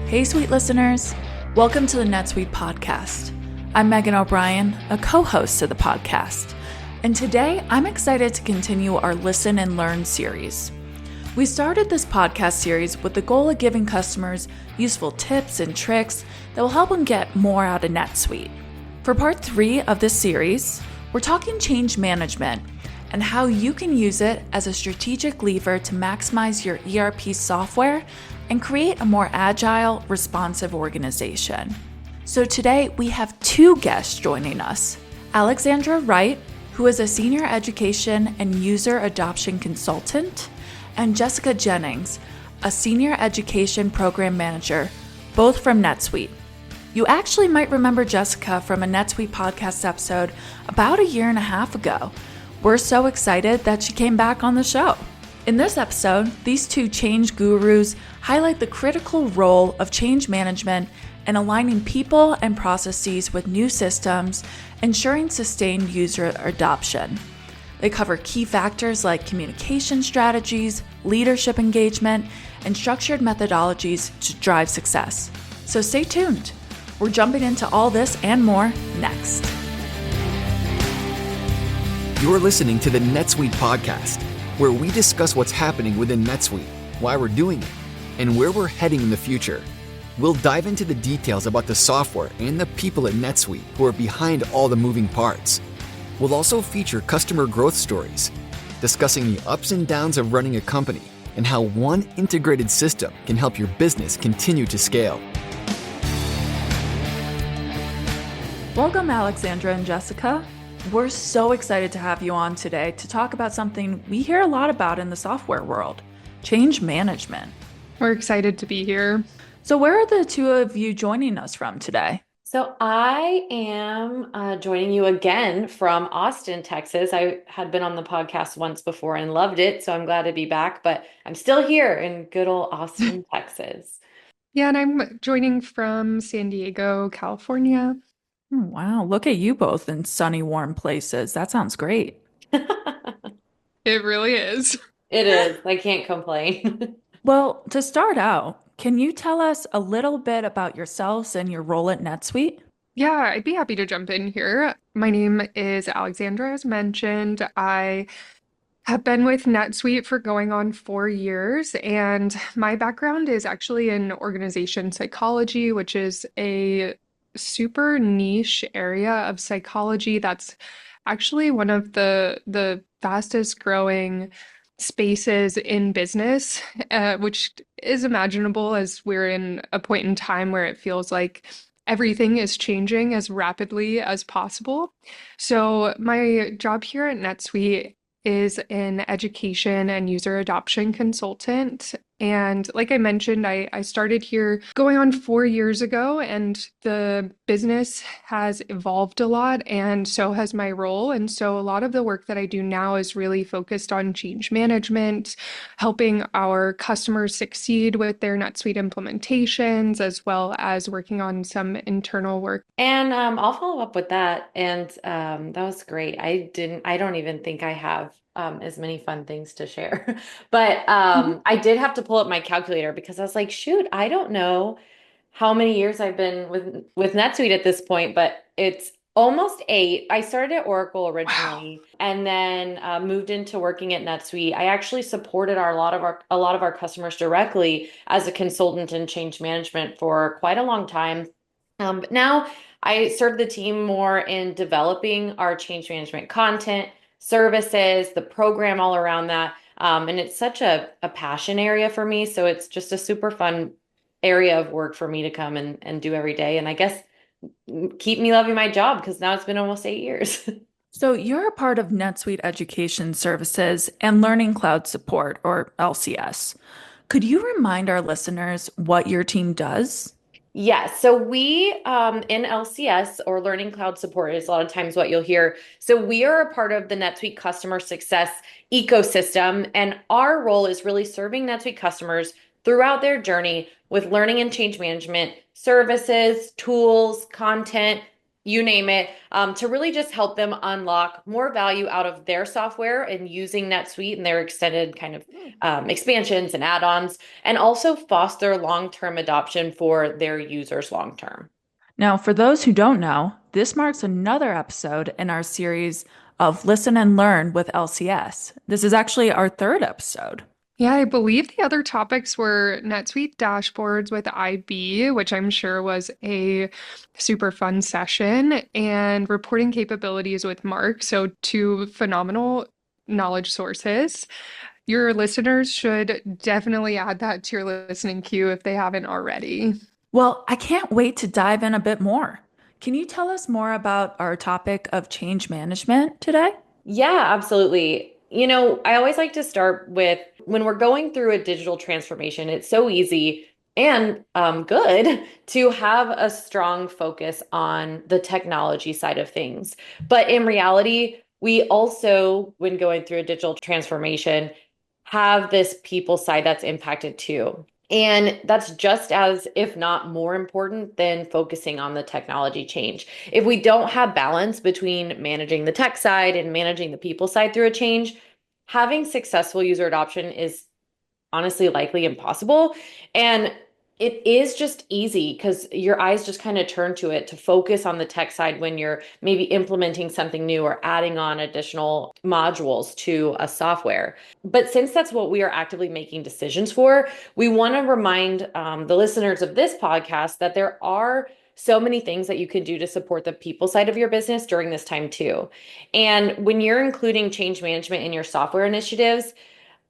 Hey, sweet listeners. Welcome to the NetSuite Podcast. I'm Megan O'Brien, a co-host of the podcast. And today, I'm excited to continue our Listen and Learn series. We started this podcast series with the goal of giving customers useful tips and tricks that will help them get more out of NetSuite. For part 3 of this series, we're talking change management and how you can use it as a strategic lever to maximize your ERP software and create a more agile, responsive organization. So today we have 2 guests joining us. Alexandra Wright, who is a senior education and user adoption consultant, and Jessica Jennings, a senior education program manager, both from NetSuite. You actually might remember Jessica from a NetSuite podcast episode about 1.5 years ago. We're so excited that she came back on the show. In this episode, these 2 change gurus highlight the critical role of change management and aligning people and processes with new systems, ensuring sustained user adoption. They cover key factors like communication strategies, leadership engagement, and structured methodologies to drive success. So stay tuned. We're jumping into all this and more next. You're listening to the NetSuite Podcast, where we discuss what's happening within NetSuite, why we're doing it, and where we're heading in the future. We'll dive into the details about the software and the people at NetSuite who are behind all the moving parts. We'll also feature customer growth stories, discussing the ups and downs of running a company and how one integrated system can help your business continue to scale. Welcome, Alexandra and Jessica. We're so excited to have you on today to talk about something we hear a lot about in the software world, change management. We're excited to be here. So where are the 2 of you joining us from today? So I am joining you again from Austin, Texas. I had been on the podcast once before and loved it, so I'm glad to be back, but I'm still here in good old Austin, Texas. Yeah, and I'm joining from San Diego, California. Oh, wow, look at you both in sunny, warm places. That sounds great. It really is. It is. I can't complain. Well, to start out, can you tell us a little bit about yourselves and your role at NetSuite? Yeah, I'd be happy to jump in here. My name is Alexandra, as mentioned. I have been with NetSuite for going on 4 years, and my background is actually in organization psychology, which is a super niche area of psychology that's actually one of the fastest growing spaces in business, which is imaginable as we're in a point in time where it feels like everything is changing as rapidly as possible. So my job here at NetSuite is an education and user adoption consultant. And like I mentioned, I started here going on 4 years ago, and the business has evolved a lot, and so has my role. And so a lot of the work that I do now is really focused on change management, helping our customers succeed with their NetSuite implementations, as well as working on some internal work. And I'll follow up with that. And that was great. I don't even think I have as many fun things to share. But I did have to pull up my calculator because I was like, shoot, I don't know how many years I've been with NetSuite at this point, but it's almost 8. I started at Oracle originally. Wow. And then moved into working at NetSuite. I actually supported a lot of our customers directly as a consultant in change management for quite a long time. But now I serve the team more in developing our change management content, services, the program all around that. And it's such a passion area for me. So it's just a super fun area of work for me to come and do every day. And I guess keep me loving my job because now it's been almost 8 years. So you're a part of NetSuite Education Services and Learning Cloud Support, or LCS. Could you remind our listeners what your team does? Yes. So we in LCS, or Learning Cloud Support, is a lot of times what you'll hear. So we are a part of the NetSuite customer success ecosystem, and our role is really serving NetSuite customers throughout their journey with learning and change management services, tools, content, you name it, to really just help them unlock more value out of their software and using NetSuite and their extended kind of expansions and add-ons, and also foster long-term adoption for their users long-term. Now, for those who don't know, this marks another episode in our series of Listen and Learn with LCS. This is actually our third episode. Yeah, I believe the other topics were NetSuite dashboards with IB, which I'm sure was a super fun session, and reporting capabilities with Mark. So, two phenomenal knowledge sources. Your listeners should definitely add that to your listening queue if they haven't already. Well, I can't wait to dive in a bit more. Can you tell us more about our topic of change management today? Yeah, absolutely. I always like to start with when we're going through a digital transformation, it's so easy and good to have a strong focus on the technology side of things. But in reality, we also, when going through a digital transformation, have this people side that's impacted too. And that's just as, if not more important than focusing on the technology change. If we don't have balance between managing the tech side and managing the people side through a change, having successful user adoption is honestly likely impossible. And it is just easy because your eyes just kind of turn to it to focus on the tech side when you're maybe implementing something new or adding on additional modules to a software. But since that's what we are actively making decisions for, we want to remind the listeners of this podcast that there are so many things that you can do to support the people side of your business during this time too. And when you're including change management in your software initiatives,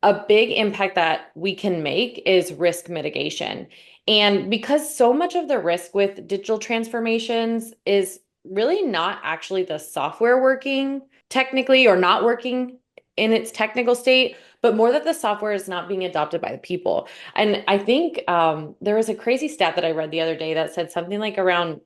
a big impact that we can make is risk mitigation. And because so much of the risk with digital transformations is really not actually the software working technically or not working in its technical state, but more that the software is not being adopted by the people. And I think there was a crazy stat that I read the other day that said something like around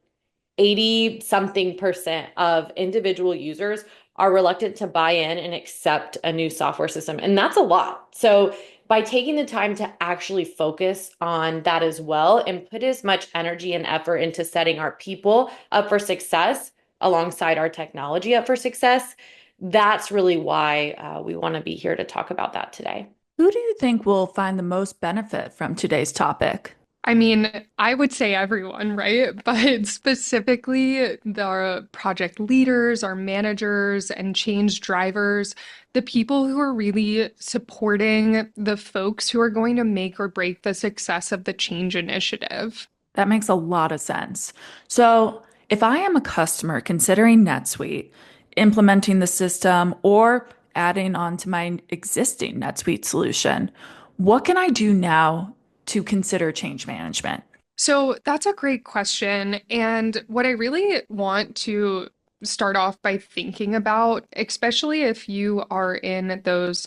80 something percent of individual users are reluctant to buy in and accept a new software system. And that's a lot. So by taking the time to actually focus on that as well and put as much energy and effort into setting our people up for success alongside our technology up for success, that's really why we want to be here to talk about that today. Who do you think will find the most benefit from today's topic? I mean, I would say everyone, right? But specifically the project leaders, our managers, and change drivers, the people who are really supporting the folks who are going to make or break the success of the change initiative. That makes a lot of sense. So, if I am a customer considering NetSuite, implementing the system, or adding on to my existing NetSuite solution, what can I do now to consider change management? So that's a great question. And what I really want to start off by thinking about, especially if you are in those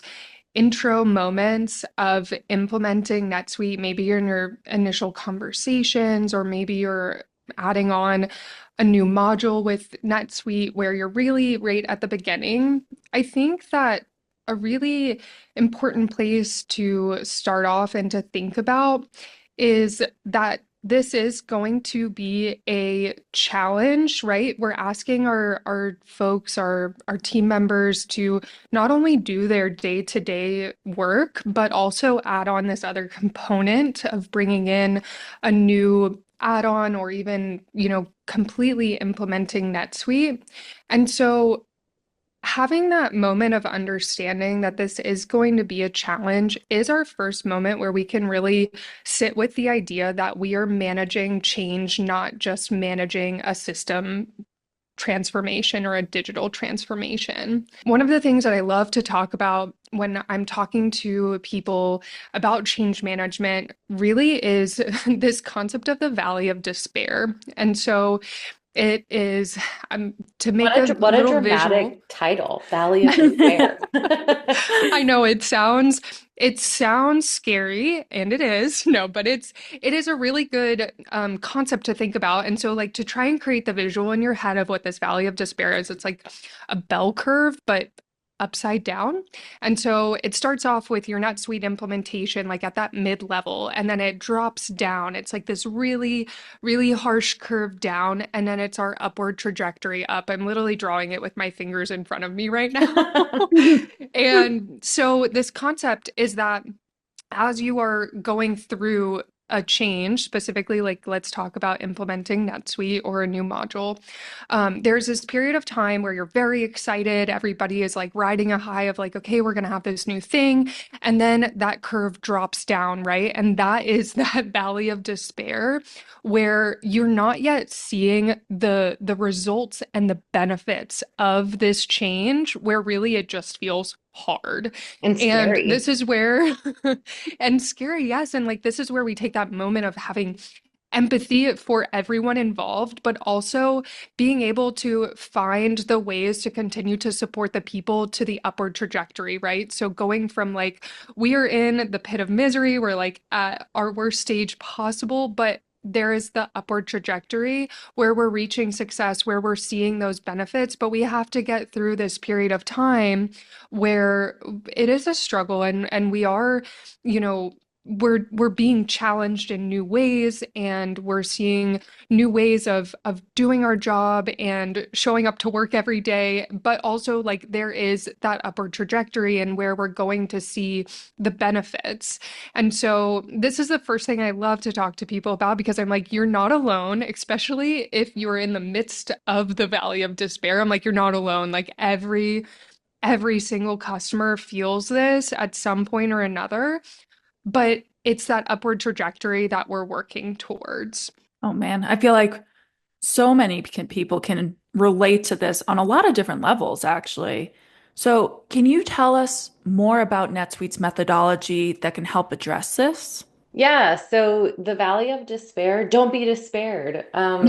intro moments of implementing NetSuite, maybe you're in your initial conversations, or maybe you're adding on a new module with NetSuite where you're really right at the beginning. I think that a really important place to start off and to think about is that this is going to be a challenge, right? We're asking our folks, our team members to not only do their day-to-day work, but also add on this other component of bringing in a new add-on or even, completely implementing NetSuite. And so having that moment of understanding that this is going to be a challenge is our first moment where we can really sit with the idea that we are managing change, not just managing a system transformation or a digital transformation. One of the things that I love to talk about when I'm talking to people about change management really is this concept of the valley of despair. And so it is to make what a dramatic visual title, Valley of Despair. I know it sounds scary, and it is. No, but it is a really good concept to think about. And so, like, to try and create the visual in your head of what this valley of despair is, it's like a bell curve, but upside down. And so it starts off with your NetSuite implementation, like at that mid level, and then it drops down. It's like this really, really harsh curve down, and then it's our upward trajectory up. I'm literally drawing it with my fingers in front of me right now. And so this concept is that as you are going through a change, specifically, like let's talk about implementing NetSuite or a new module, there's this period of time where you're very excited. Everybody is like riding a high of like, okay, we're going to have this new thing. And then that curve drops down, right? And that is that valley of despair where you're not yet seeing the results and the benefits of this change, where really it just feels hard. And And scary. this is where, and scary, yes. And like, this is where we take that moment of having empathy for everyone involved, but also being able to find the ways to continue to support the people to the upward trajectory, right? So going from like, we are in the pit of misery, we're like at our worst stage possible, but there is the upward trajectory where we're reaching success, where we're seeing those benefits, but we have to get through this period of time where it is a struggle, and we are, you know, we're being challenged in new ways, and we're seeing new ways of doing our job and showing up to work every day, but also like there is that upward trajectory and where we're going to see the benefits. And so this is the first thing I love to talk to people about, because I'm like, you're not alone, especially if you're in the midst of the valley of despair. I'm like, you're not alone. Like every single customer feels this at some point or another, but it's that upward trajectory that we're working towards. Oh man, I feel like so many people can relate to this on a lot of different levels, actually. So, can you tell us more about NetSuite's methodology that can help address this? Yeah, so the valley of despair, don't be despaired. Well,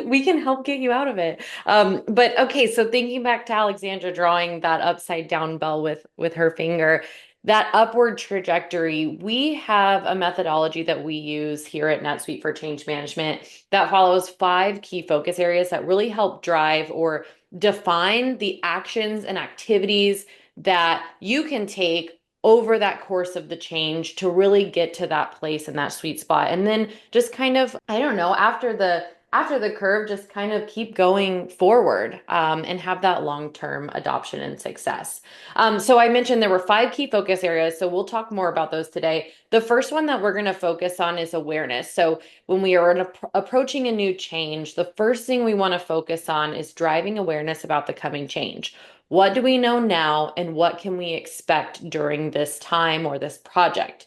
we can help get you out of it. But okay, so thinking back to Alexandra drawing that upside down bell with her finger, that upward trajectory, we have a methodology that we use here at NetSuite for change management that follows 5 key focus areas that really help drive or define the actions and activities that you can take over that course of the change to really get to that place and that sweet spot. And then just kind of, I don't know, after the curve, just kind of keep going forward, and have that long-term adoption and success. So I mentioned there were 5 key focus areas, so we'll talk more about those today. The first one that we're going to focus on is awareness. So when we are approaching a new change, the first thing we want to focus on is driving awareness about the coming change. What do we know now, and what can we expect during this time or this project?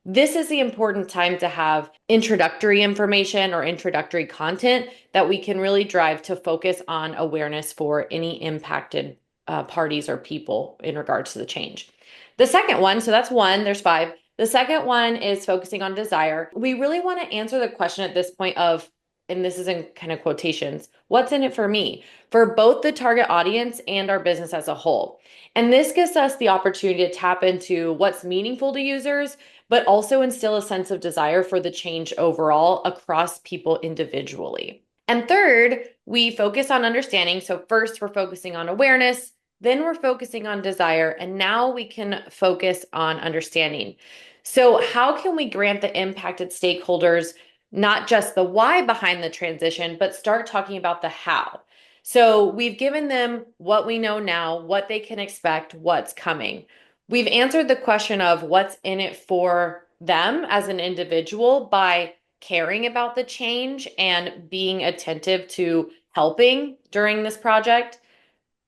This is the important time to have introductory information or introductory content that we can really drive to focus on awareness for any impacted parties or people in regards to the change. The second one, so that's one, there's 5. The second one is focusing on desire. We really want to answer the question at this point of, and this is in kind of quotations, what's in it for me, for both the target audience and our business as a whole. And this gives us the opportunity to tap into what's meaningful to users, but also instill a sense of desire for the change overall across people individually. And third, we focus on understanding. So first, we're focusing on awareness, then we're focusing on desire, and now we can focus on understanding. So how can we grant the impacted stakeholders not just the why behind the transition, but start talking about the how? So we've given them what we know now, what they can expect, what's coming. We've answered the question of what's in it for them as an individual by caring about the change and being attentive to helping during this project.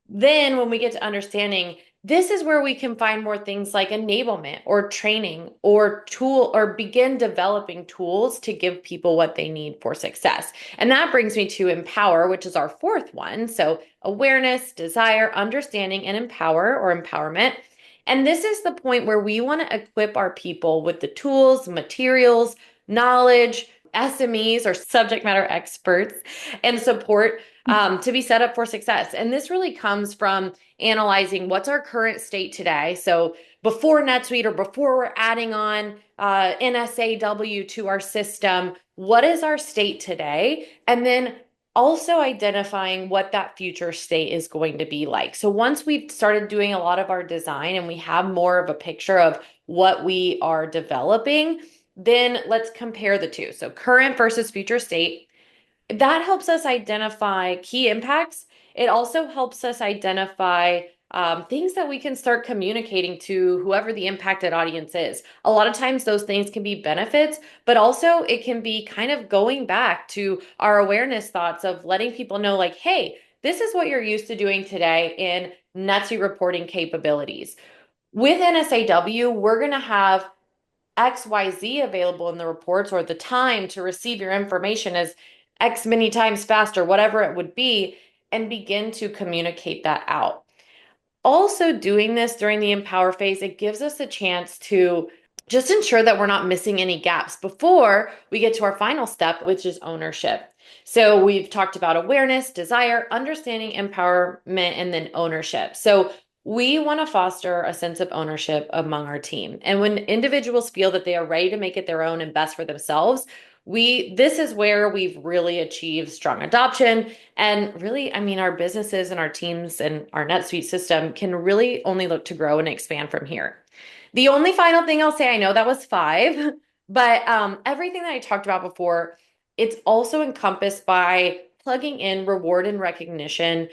Then when we get to understanding, this is where we can find more things like enablement or training or tool, or begin developing tools to give people what they need for success. And that brings me to empower, which is our 4th one. So awareness, desire, understanding, and empower or empowerment. And this is the point where we want to equip our people with the tools, materials, knowledge, SMEs or subject matter experts, and support to be set up for success. And this really comes from analyzing what's our current state today. So before NetSuite or before we're adding on NSAW to our system, what is our state today? And then also identifying what that future state is going to be like. So once we've started doing a lot of our design and we have more of a picture of what we are developing, then let's compare the two. So current versus future state. That helps us identify key impacts. It also helps us identify things that we can start communicating to whoever the impacted audience is. A lot of times those things can be benefits, but also it can be kind of going back to our awareness thoughts of letting people know like, hey, this is what you're used to doing today in NetSuite reporting capabilities. With NSAW, we're going to have XYZ available in the reports, or the time to receive your information is X many times faster, whatever it would be, and begin to communicate that out. Also, doing this during the empower phase, it gives us a chance to just ensure that we're not missing any gaps before we get to our final step, which is ownership. So we've talked about awareness, desire, understanding, empowerment, and then ownership. So we want to foster a sense of ownership among our team. And when individuals feel that they are ready to make it their own and best for themselves, this is where we've really achieved strong adoption. And really, I mean, our businesses and our teams and our NetSuite system can really only look to grow and expand from here. The only final thing I'll say, I know that was 5, but everything that I talked about before, it's also encompassed by plugging in reward and recognition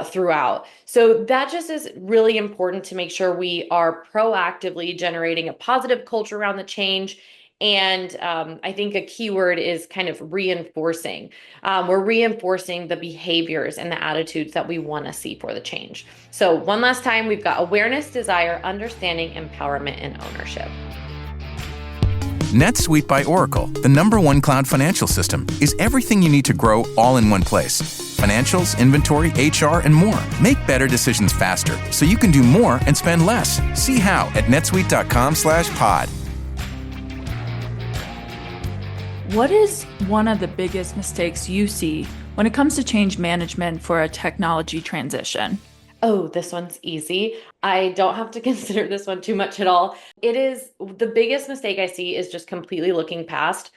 throughout. So that just is really important to make sure we are proactively generating a positive culture around the change. And I think a keyword is kind of reinforcing. We're reinforcing the behaviors and the attitudes that we want to see for the change. So one last time, we've got awareness, desire, understanding, empowerment, and ownership. NetSuite by Oracle, the #1 cloud financial system, is everything you need to grow all in one place. Financials, inventory, HR, and more. Make better decisions faster so you can do more and spend less. See how at netsuite.com/pod. What is one of the biggest mistakes you see when it comes to change management for a technology transition? Oh, this one's easy. I don't have to consider this one too much at all. It is the biggest mistake I see is just completely looking past,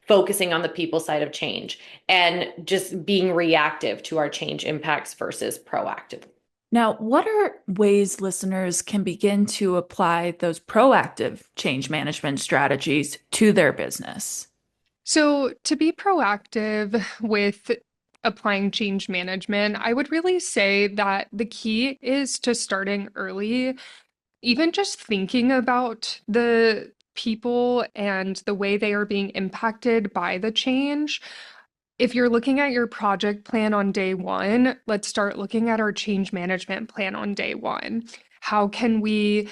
focusing on the people side of change and just being reactive to our change impacts versus proactive. Now, what are ways listeners can begin to apply those proactive change management strategies to their business? So, to be proactive with applying change management, I would really say that the key is to starting early, even just thinking about the people and the way they are being impacted by the change. If you're looking at your project plan on day 1, let's start looking at our change management plan on day 1. How can we,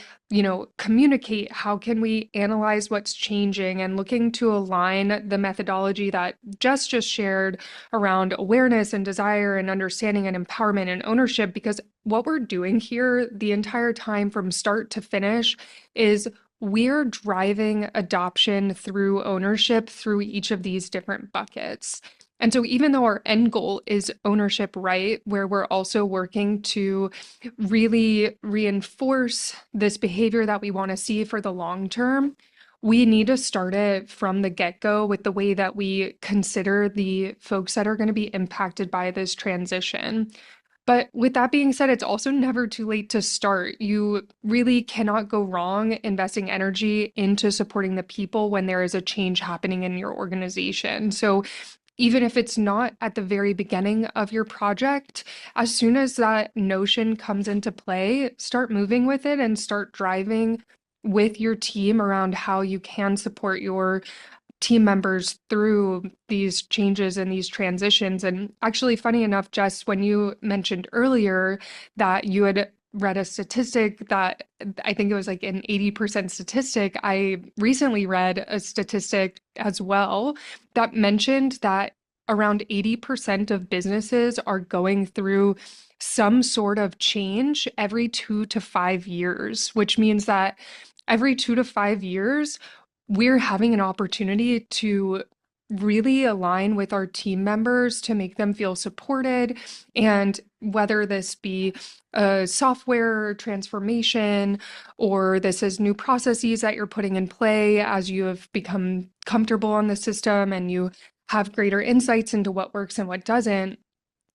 communicate? How can we analyze what's changing and looking to align the methodology that Jess just shared around awareness and desire and understanding and empowerment and ownership? Because what we're doing here the entire time from start to finish is we're driving adoption through ownership through each of these different buckets. And so even though our end goal is ownership, right, where we're also working to really reinforce this behavior that we want to see for the long term, we need to start it from the get-go with the way that we consider the folks that are going to be impacted by this transition. But with that being said, it's also never too late to start. You really cannot go wrong investing energy into supporting the people when there is a change happening in your organization. So even if it's not at the very beginning of your project, as soon as that notion comes into play, start moving with it and start driving with your team around how you can support your team members through these changes and these transitions. And actually, funny enough, Jess, when you mentioned earlier that you had read a statistic that I think it was like an 80% statistic. I recently read a statistic as well that mentioned that around 80% of businesses are going through some sort of change every 2 to 5 years, which means that every 2 to 5 years, we're having an opportunity to really align with our team members to make them feel supported. And whether this be a software transformation or this is new processes that you're putting in play as you have become comfortable on the system and you have greater insights into what works and what doesn't,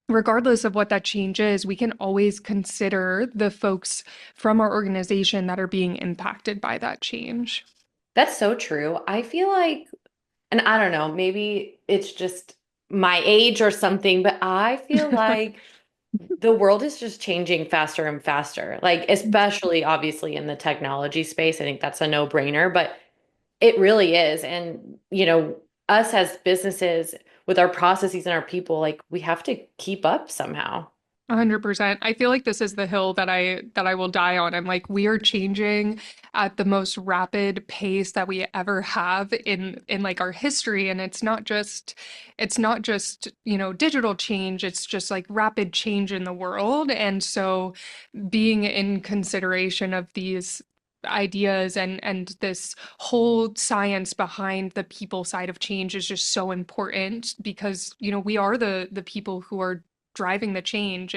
regardless of what that change is, we can always consider the folks from our organization that are being impacted by that change. That's so true. I feel like, and I don't know, maybe it's just my age or something, but I feel like the world is just changing faster and faster. Like, especially obviously in the technology space. I think that's a no-brainer, but it really is. And, us as businesses with our processes and our people, like we have to keep up somehow. 100%. I feel like this is the hill that I will die on. I'm like, we are changing at the most rapid pace that we ever have in like our history. And it's not just, digital change. It's just like rapid change in the world. And so being in consideration of these ideas and this whole science behind the people side of change is just so important because, we are the people who are driving the change.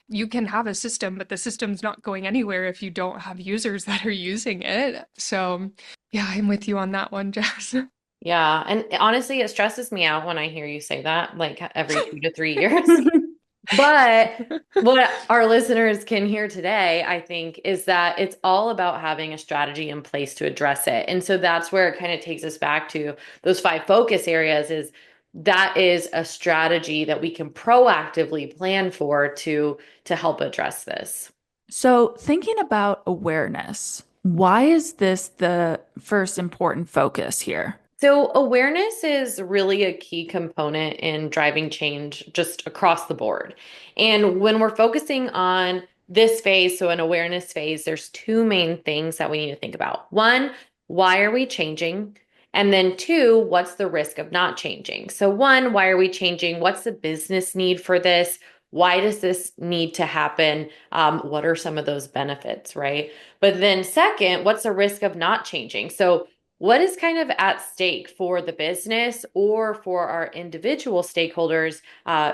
You can have a system, but the system's not going anywhere if you don't have users that are using it. So yeah, I'm with you on that one, Jess. Yeah. And honestly, it stresses me out when I hear you say that, like every 2 to 3 years. But what our listeners can hear today, I think, is that it's all about having a strategy in place to address it. And so that's where it kind of takes us back to those 5 focus areas that is a strategy that we can proactively plan for to help address this. So, thinking about awareness, why is this the first important focus here? So awareness is really a key component in driving change just across the board. And when we're focusing on this phase, so an awareness phase, there's 2 main things that we need to think about. 1, why are we changing? And then 2, what's the risk of not changing? So 1, why are we changing? What's the business need for this? Why does this need to happen? What are some of those benefits, right? But then second, what's the risk of not changing? So what is kind of at stake for the business or for our individual stakeholders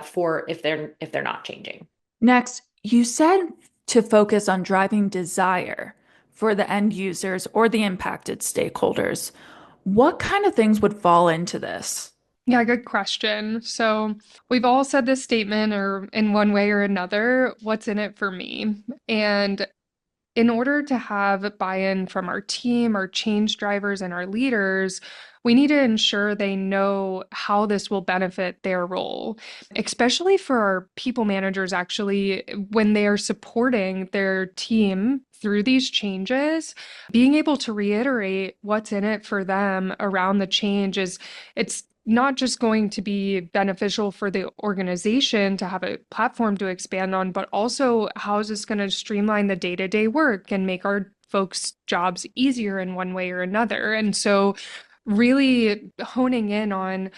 for if they're not changing? Next, you said to focus on driving desire for the end users or the impacted stakeholders. What kind of things would fall into this? Yeah, good question. So we've all said this statement or in one way or another, what's in it for me? And in order to have buy-in from our team, our change drivers, and our leaders, we need to ensure they know how this will benefit their role, especially for our people managers, actually, when they are supporting their team through these changes, being able to reiterate what's in it for them around the change it's not just going to be beneficial for the organization to have a platform to expand on, but also how is this going to streamline the day-to-day work and make our folks' jobs easier in one way or another. And so really honing in on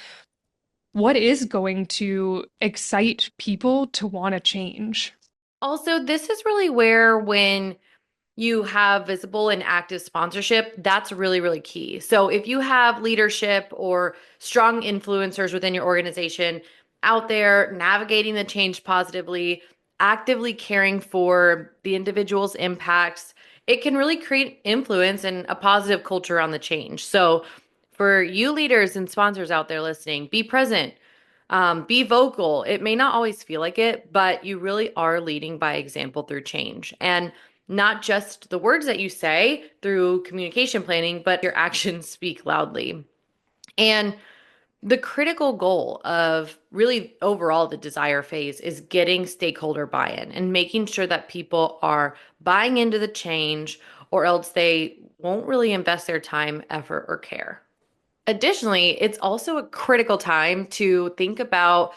what is going to excite people to want to change. Also, this is really where when you have visible and active sponsorship, that's really, really key. So if you have leadership or strong influencers within your organization out there navigating the change positively, actively caring for the individual's impacts, it can really create influence and a positive culture on the change. So for you leaders and sponsors out there listening, be present. Be vocal. It may not always feel like it, but you really are leading by example through change. And not just the words that you say through communication planning, but your actions speak loudly. And the critical goal of really overall the desire phase is getting stakeholder buy-in and making sure that people are buying into the change, or else they won't really invest their time, effort, or care. Additionally, it's also a critical time to think about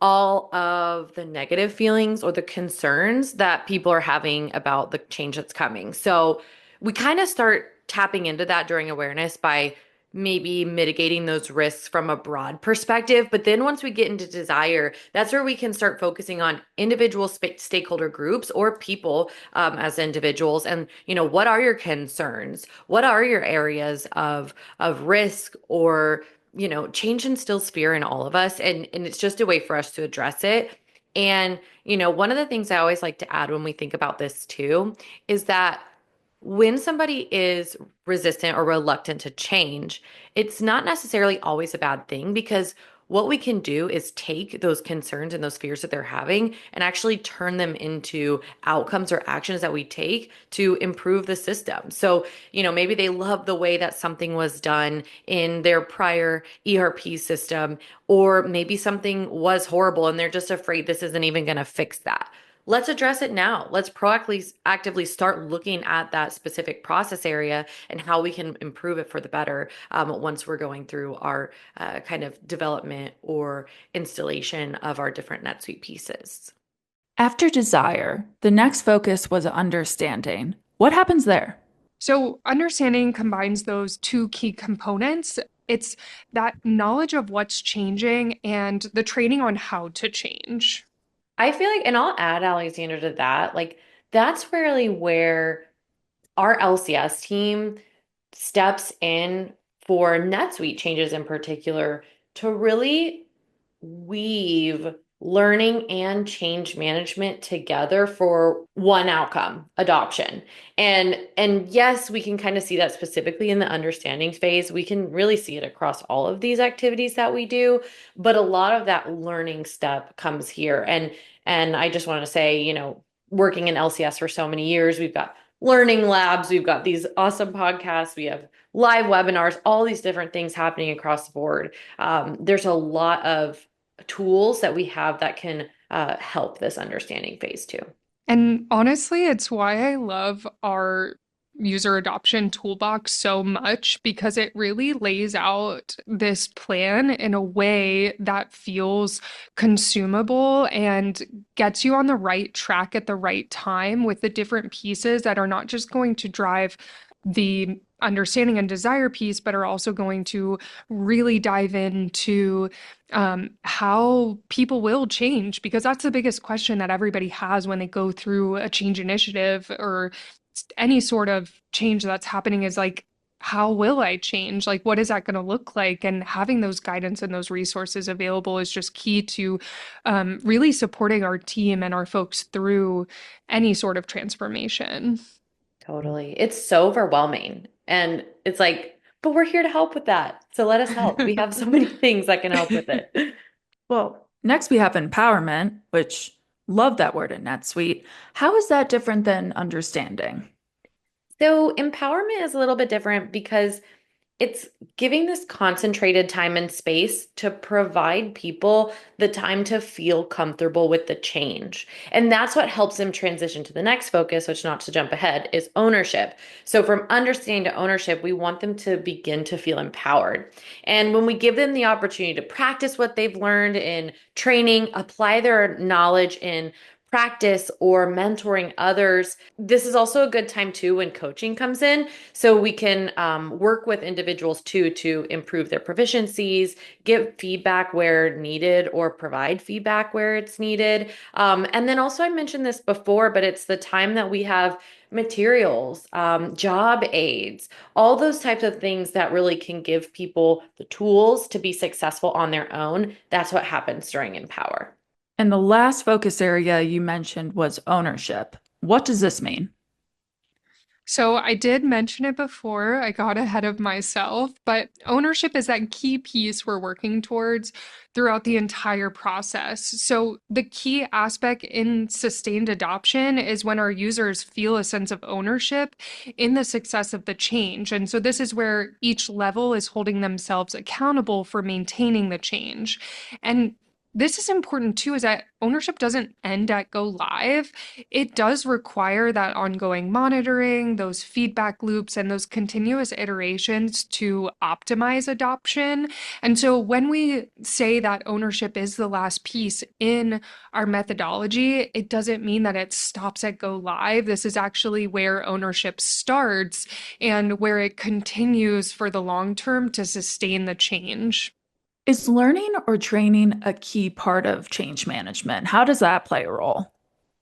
all of the negative feelings or the concerns that people are having about the change that's coming. So we kind of start tapping into that during awareness by maybe mitigating those risks from a broad perspective. But then once we get into desire, that's where we can start focusing on individual stakeholder groups or people as individuals. And, what are your concerns? What are your areas of risk or change instills fear in all of us. And it's just a way for us to address it. And, one of the things I always like to add when we think about this too, is that when somebody is resistant or reluctant to change, it's not necessarily always a bad thing, because what we can do is take those concerns and those fears that they're having and actually turn them into outcomes or actions that we take to improve the system. So, maybe they love the way that something was done in their prior ERP system, or maybe something was horrible and they're just afraid this isn't even going to fix that. Let's address it now. Let's proactively actively start looking at that specific process area and how we can improve it for the better once we're going through our kind of development or installation of our different NetSuite pieces. After desire, the next focus was understanding. What happens there? So understanding combines those two key components. It's that knowledge of what's changing and the training on how to change. I feel like, and I'll add Alexandra to that, like that's really where our LCS team steps in for NetSuite changes in particular to really weave learning and change management together for one outcome, adoption. And yes, we can kind of see that specifically in the understanding phase. We can really see it across all of these activities that we do, but a lot of that learning step comes here. And I just want to say, working in LCS for so many years, we've got learning labs, we've got these awesome podcasts, we have live webinars, all these different things happening across the board. There's a lot of tools that we have that can help this understanding phase too. And honestly, it's why I love our user adoption toolbox so much, because it really lays out this plan in a way that feels consumable and gets you on the right track at the right time with the different pieces that are not just going to drive the understanding and desire piece, but are also going to really dive into how people will change, because that's the biggest question that everybody has when they go through a change initiative or any sort of change that's happening is like, how will I change? Like, what is that going to look like? And having those guidance and those resources available is just key to really supporting our team and our folks through any sort of transformation. Totally. It's so overwhelming. And it's like, but we're here to help with that. So let us help. We have so many things that can help with it. Well, next we have empowerment, which love that word in NetSuite. How is that different than understanding? So empowerment is a little bit different because it's giving this concentrated time and space to provide people the time to feel comfortable with the change. And that's what helps them transition to the next focus, which, not to jump ahead, is ownership. So from understanding to ownership, we want them to begin to feel empowered. And when we give them the opportunity to practice what they've learned in training, apply their knowledge in practice or mentoring others. This is also a good time too when coaching comes in. So we can work with individuals too to improve their proficiencies, give feedback where needed, or provide feedback where it's needed. And then also, I mentioned this before, but it's the time that we have materials, job aids, all those types of things that really can give people the tools to be successful on their own. That's what happens during Empower. And the last focus area you mentioned was ownership. What does this mean? So I did mention it before, I got ahead of myself, but ownership is that key piece we're working towards throughout the entire process. So the key aspect in sustained adoption is when our users feel a sense of ownership in the success of the change. And so this is where each level is holding themselves accountable for maintaining the change. And this is important too, is that ownership doesn't end at go live. It does require that ongoing monitoring, those feedback loops, and those continuous iterations to optimize adoption. And so when we say that ownership is the last piece in our methodology, it doesn't mean that it stops at go live. This is actually where ownership starts and where it continues for the long term to sustain the change. Is learning or training a key part of change management? How does that play a role?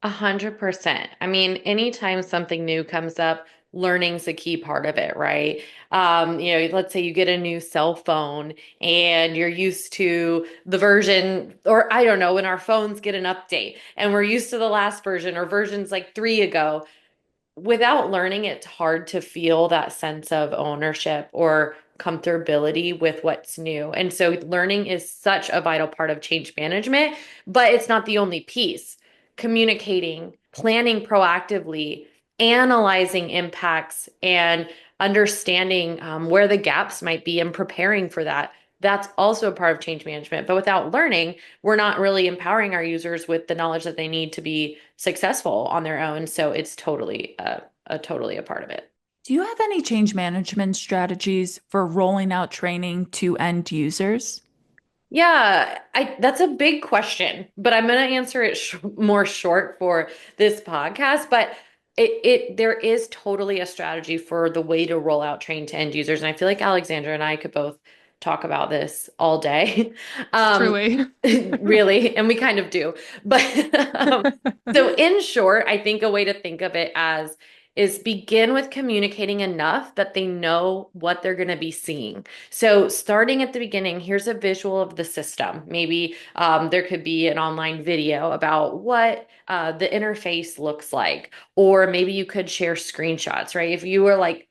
100%. I mean, anytime something new comes up, learning's a key part of it, right? Let's say you get a new cell phone and you're used to the version, or I don't know, when our phones get an update and we're used to the last version or versions like 3 ago. Without learning, it's hard to feel that sense of ownership or comfortability with what's new. And so learning is such a vital part of change management, but it's not the only piece. Communicating, planning proactively, analyzing impacts, and understanding where the gaps might be and preparing for that. That's also a part of change management. But without learning, we're not really empowering our users with the knowledge that they need to be successful on their own. So it's totally a part of it. Do you have any change management strategies for rolling out training to end users? Yeah, that's a big question, but I'm going to answer it more short for this podcast. But there is totally a strategy for the way to roll out train to end users. And I feel like Alexandra and I could both talk about this all day. Truly. Really, and we kind of do. But so in short, I think a way to think of it is begin with communicating enough that they know what they're going to be seeing. So starting at the beginning, here's a visual of the system. Maybe there could be an online video about what the interface looks like, or maybe you could share screenshots, right? If you were like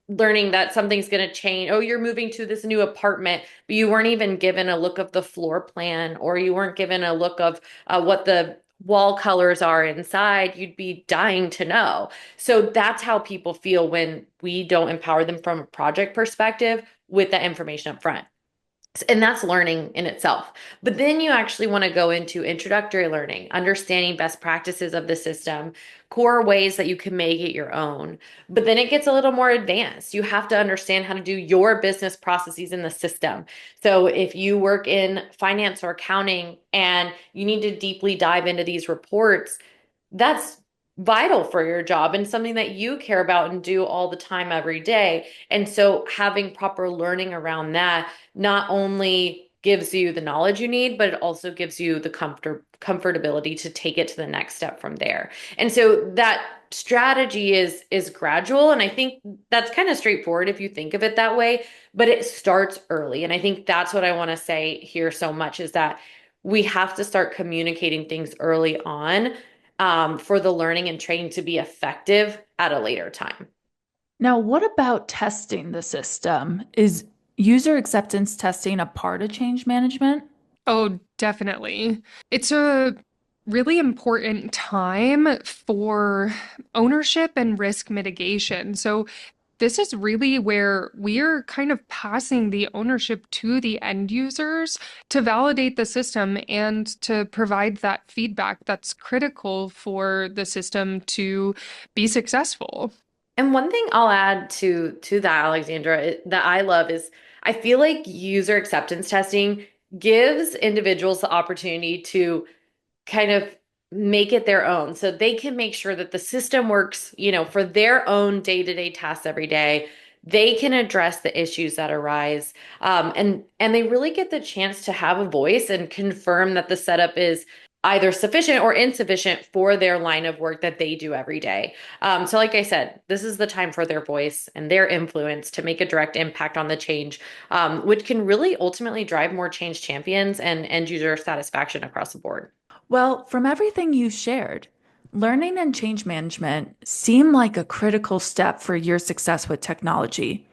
learning that something's going to change, oh, you're moving to this new apartment, but you weren't even given a look of the floor plan, or you weren't given a look of what the wall colors are inside, you'd be dying to know. So that's how people feel when we don't empower them from a project perspective with that information up front. And that's learning in itself. But then you actually want to go into introductory learning, understanding best practices of the system, core ways that you can make it your own. But then it gets a little more advanced. You have to understand how to do your business processes in the system. So if you work in finance or accounting and you need to deeply dive into these reports, that's vital for your job and something that you care about and do all the time every day. And so having proper learning around that not only gives you the knowledge you need, but it also gives you the comfortability to take it to the next step from there. And so that strategy is gradual. And I think that's kind of straightforward if you think of it that way, but it starts early. And I think that's what I want to say here so much is that we have to start communicating things early on for the learning and training to be effective at a later time. Now, what about testing the system? Is user acceptance testing a part of change management? Oh, definitely. It's a really important time for ownership and risk mitigation. So this is really where we're kind of passing the ownership to the end users to validate the system and to provide that feedback that's critical for the system to be successful. And one thing I'll add to that, Alexandra, that I love is I feel like user acceptance testing gives individuals the opportunity to kind of make it their own so they can make sure that the system works, for their own day-to-day tasks every day. They can address the issues that arise. And they really get the chance to have a voice and confirm that the setup is either sufficient or insufficient for their line of work that they do every day. So like I said, this is the time for their voice and their influence to make a direct impact on the change, which can really ultimately drive more change champions and end user satisfaction across the board. Well, from everything you shared, learning and change management seem like a critical step for your success with technology.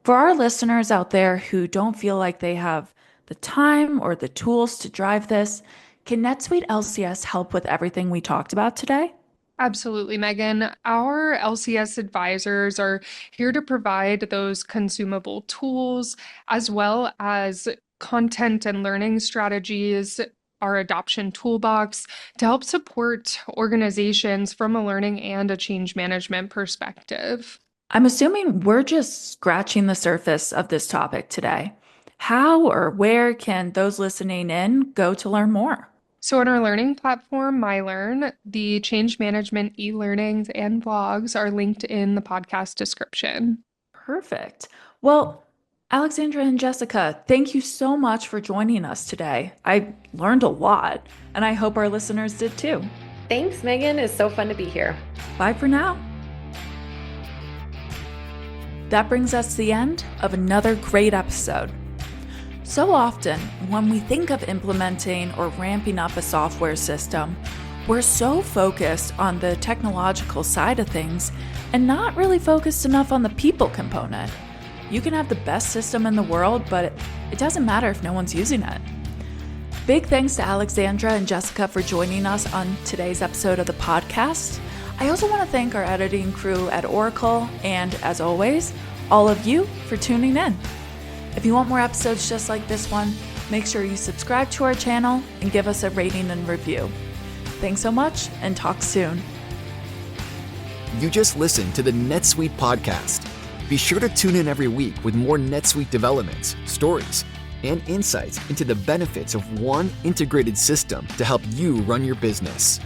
For our listeners out there who don't feel like they have the time or the tools to drive this, can NetSuite LCS help with everything we talked about today? Absolutely, Megan. Our LCS advisors are here to provide those consumable tools as well as content and learning strategies, our adoption toolbox to help support organizations from a learning and a change management perspective. I'm assuming we're just scratching the surface of this topic today. How or where can those listening in go to learn more? So on our learning platform, MyLearn, the change management e-learnings and blogs are linked in the podcast description. Perfect. Well, Alexandra and Jessica, thank you so much for joining us today. I learned a lot, and I hope our listeners did too. Thanks, Megan. It's so fun to be here. Bye for now. That brings us to the end of another great episode. So often, when we think of implementing or ramping up a software system, we're so focused on the technological side of things and not really focused enough on the people component. You can have the best system in the world, but it doesn't matter if no one's using it. Big thanks to Alexandra and Jessica for joining us on today's episode of the podcast. I also want to thank our editing crew at Oracle and, as always, all of you for tuning in. If you want more episodes just like this one, make sure you subscribe to our channel and give us a rating and review. Thanks so much, and talk soon. You just listened to the NetSuite Podcast. Be sure to tune in every week with more NetSuite developments, stories, and insights into the benefits of one integrated system to help you run your business.